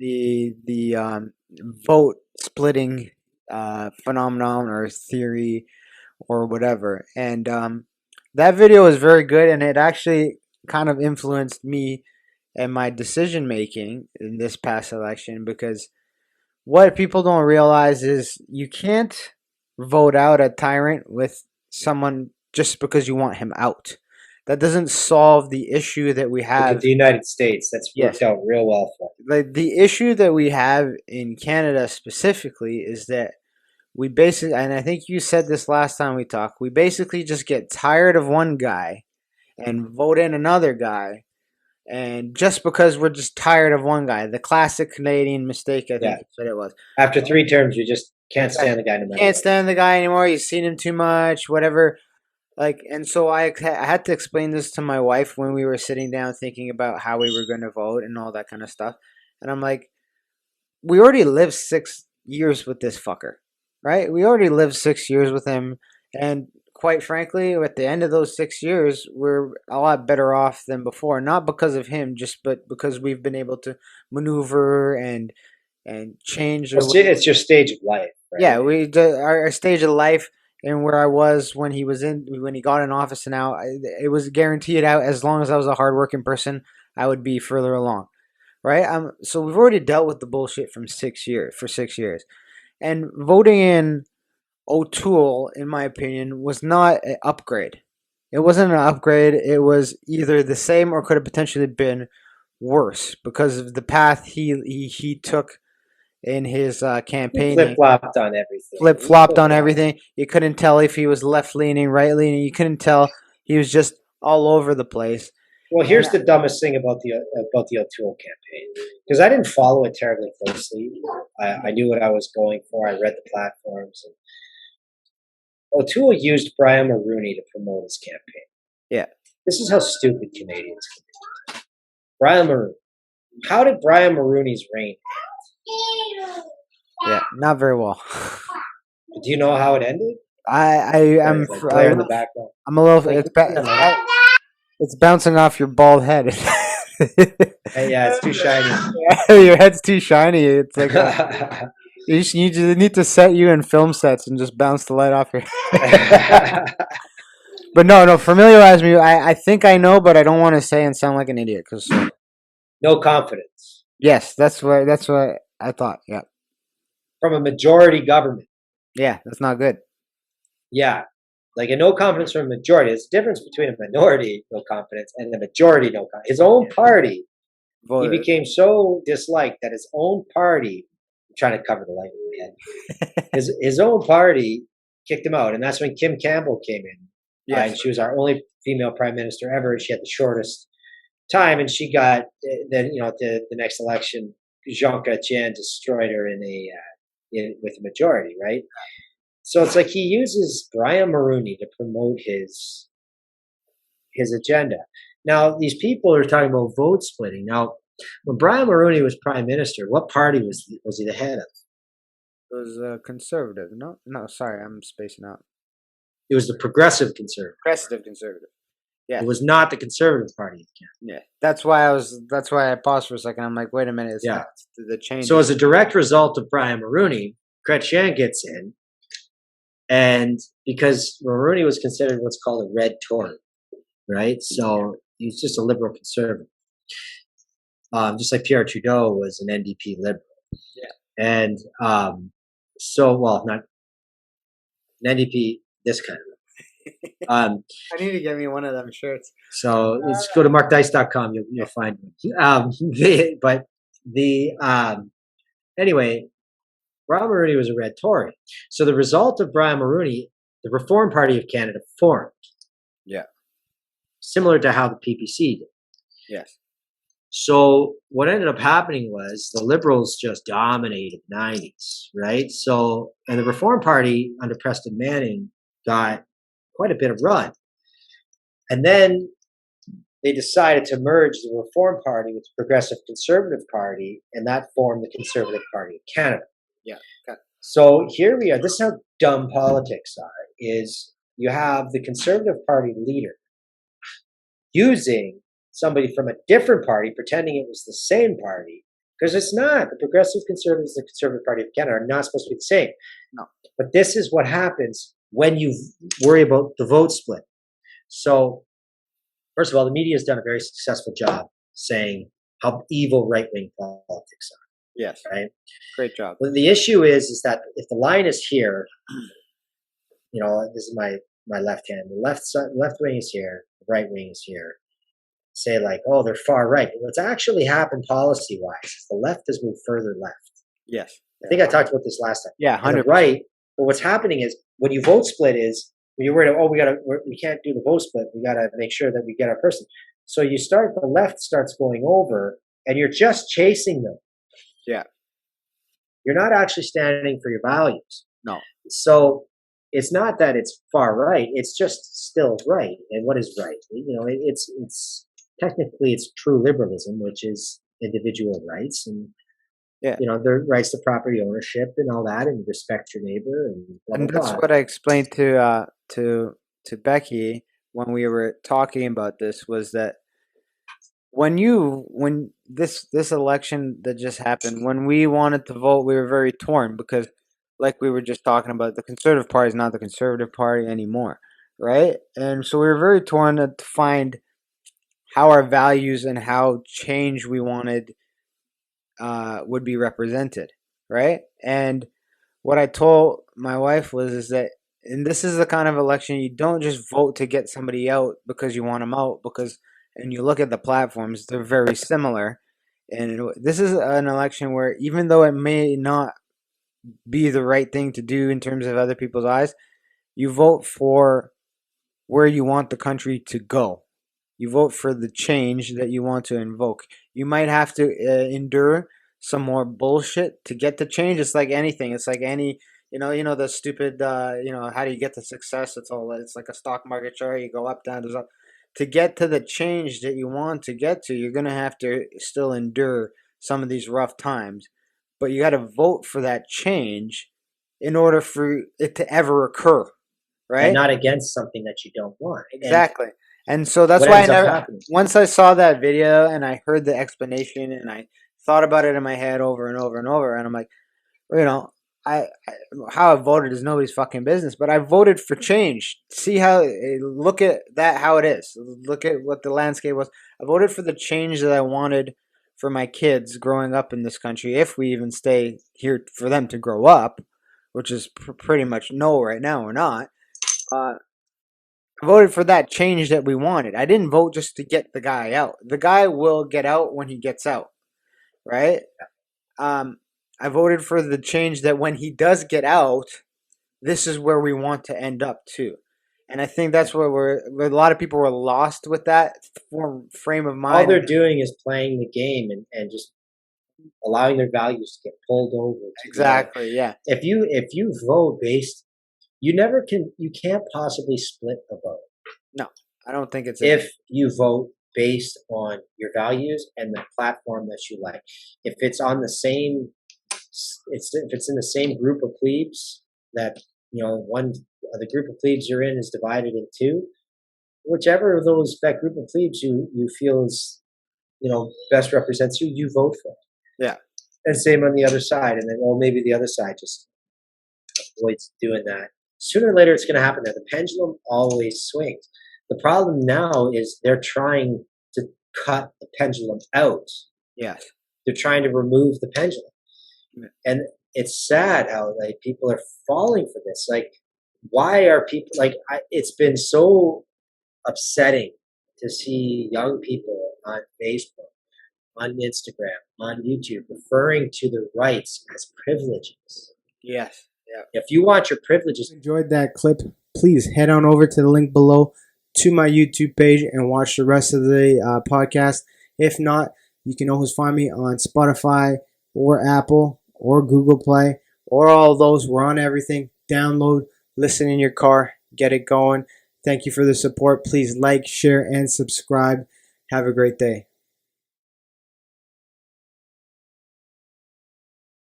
the vote splitting phenomenon or theory or whatever. And that video was very good, and it actually kind of influenced me and my decision making in this past election, because what people don't realize is you can't vote out a tyrant with someone just because you want him out. That doesn't solve the issue that we Look at have. the United States. That's Yes. worked out real well for The issue that we have in Canada specifically is that we basically, and I think you said this last time we talked, we basically just get tired of one guy and vote in another guy. And just because we're just tired of one guy, the classic Canadian mistake, I them. think Yeah. you said it was. After 3 terms, you just can't stand the guy no matter Can't what. stand the guy anymore. You've seen him too much, whatever. Like, and so I had to explain this to my wife when we were sitting down thinking about how we were going to vote and all that kind of stuff. And I'm like, we already lived 6 years with this fucker, right? We already lived 6 years with him. And quite frankly, at the end of those 6 years, we're a lot better off than before. Not because of him, but because we've been able to maneuver and change the way. It's your stage of life, right? Yeah, our stage of life and where I was when he got in office, and now it was guaranteed out as long as I was a hardworking person, I would be further along, right? So we've already dealt with the bullshit from 6 years for 6 years, and voting in O'Toole, in my opinion, was not an upgrade. It wasn't an upgrade. It was either the same or could have potentially been worse because of the path he took in his campaigning. Flip-flopped on everything. Flip-flopped on everything. You couldn't tell if he was left-leaning, right-leaning. You couldn't tell. He was just all over the place. Well, here's the dumbest thing about the O'Toole campaign, because I didn't follow it terribly closely. I knew what I was going for. I read the platforms. And O'Toole used Brian Mulroney to promote his campaign. Yeah. This is how stupid Canadians can be. Brian Mulroney. How did Brian Mulroney's reign end? Yeah, not very well. Do you know how it ended? I'm like glare in the background. I'm a little. It's bouncing off your bald head. Hey, yeah, it's too shiny. Your head's too shiny. It's like you need to set you in film sets and just bounce the light off your head. But no, familiarize me. I think I know, but I don't want to say and sound like an idiot. Cause no confidence. Yes, that's what I thought. Yeah. From a majority government. Yeah, that's not good. Yeah. Like a no confidence from a majority. There's a difference between a minority no confidence and a majority no confidence. His own party, he became so disliked that his own party, I'm trying to cover the light in my head, his own party kicked him out. And that's when Kim Campbell came in. Yeah. And she was our only female prime minister ever. She had the shortest time, and she got, then, at the next election, Jean Chrétien destroyed her with a majority, right? So it's like he uses Brian Mulroney to promote his agenda. Now, these people are talking about vote splitting. Now, when Brian Mulroney was prime minister, what party was he the head of? It was conservative. No, sorry, I'm spacing out. It was the Progressive Conservative. Progressive Conservative. Yeah. It was not the Conservative Party. Yeah. That's why I paused for a second. I'm like, wait a minute. Yeah. The change. So as a direct result of Brian Mulroney, Chrétien gets in. And because Mulroney was considered what's called a red Tory, right? So he was just a liberal conservative. Just like Pierre Trudeau was an NDP liberal. Yeah. And not an NDP, this kind of. I need to get me one of them shirts. So let's go to markdice.com. You'll find one. Anyway, Brian Mulroney was a red Tory. So the result of Brian Mulroney, the Reform Party of Canada formed. Yeah. Similar to how the PPC did. Yes. So what ended up happening was the Liberals just dominated the 90s, right? So, and the Reform Party under Preston Manning got quite a bit of run. And then they decided to merge the Reform Party with the Progressive Conservative Party, and that formed the Conservative Party of Canada. Yeah. Okay. So here we are. This is how dumb politics are, is you have the Conservative Party leader using somebody from a different party, pretending it was the same party, Because it's not. The Progressive Conservatives and the Conservative Party of Canada are not supposed to be the same. No. But this is what happens when you worry about the vote split. So, first of all, the media has done a very successful job saying how evil right-wing politics are. Yes. Right? Great job. Well, the issue is that if the line is here, this is my left hand. The left wing is here. The right wing is here. Say like, oh, they're far right. But what's actually happened policy-wise is the left has moved further left. Yes. I think I talked about this last time. Yeah, 100%. Right. But what's happening is when you vote split is when you're worried, we can't do the vote split. We got to make sure that we get our person. So the left starts going over, and you're just chasing them. Yeah. You're not actually standing for your values. No. So it's not that it's far right. It's just still right. And what is right? It's technically it's true liberalism, which is individual rights and their rights to property ownership and all that, and respect your neighbor and blah, and blah, that's blah. what I explained to Becky when we were talking about this, was that when this election that just happened, when we wanted to vote, we were very torn because, like we were just talking about, the Conservative Party is not the Conservative Party anymore, right? And so we were very torn to find how our values and how change we wanted would be represented, right? And what I told my wife is that, and this is the kind of election you don't just vote to get somebody out because you want them out, and you look at the platforms, they're very similar. And this is an election where, even though it may not be the right thing to do in terms of other people's eyes, you vote for where you want the country to go. You vote for the change that you want to invoke. You might have to endure some more bullshit to get the change. It's like anything. It's like any, the stupid, how do you get to success? It's like a stock market chart. You go up, down, up. To get to the change that you want to get to, you're going to have to still endure some of these rough times. But you got to vote for that change in order for it to ever occur, right? And not against something that you don't want. Exactly. And so that's why once I saw that video and I heard the explanation and I thought about it in my head over and over and over, and I'm like, how I voted is nobody's fucking business, but I voted for change. Look at that, how it is. Look at what the landscape was. I voted for the change that I wanted for my kids growing up in this country, if we even stay here for them to grow up, which is pretty much no right now or not. I voted for that change that we wanted. I didn't vote just to get the guy out. The guy will get out when he gets out, right? I voted for the change that when he does get out, this is where we want to end up too. And I think that's where a lot of people were lost with that frame of mind. All they're doing is playing the game and just allowing their values to get pulled over. Exactly, yeah. If you vote based, you can't possibly split a vote. No, I don't think it's if you vote based on your values and the platform that you like. If it's on the same, if it's in the same group of plebes that the group of plebes you're in is divided in two, whichever of that group of plebes you feel is best represents you, you vote for it. Yeah. And same on the other side, and then maybe the other side just avoids doing that. Sooner or later, it's going to happen. There, the pendulum always swings. The problem now is they're trying to cut the pendulum out. Yes. They're trying to remove the pendulum. Yeah. And it's sad how people are falling for this. Why are people it's been so upsetting to see young people on Facebook, on Instagram, on YouTube referring to the rights as privileges. Yes. Yeah. If you want your privileges. Enjoyed that clip, please head on over to the link below to my YouTube page and watch the rest of the podcast. If not, you can always find me on Spotify or Apple or Google Play or all those. We're on everything. Download, listen in your car, get it going. Thank you for the support. Please like, share, and subscribe. Have a great day.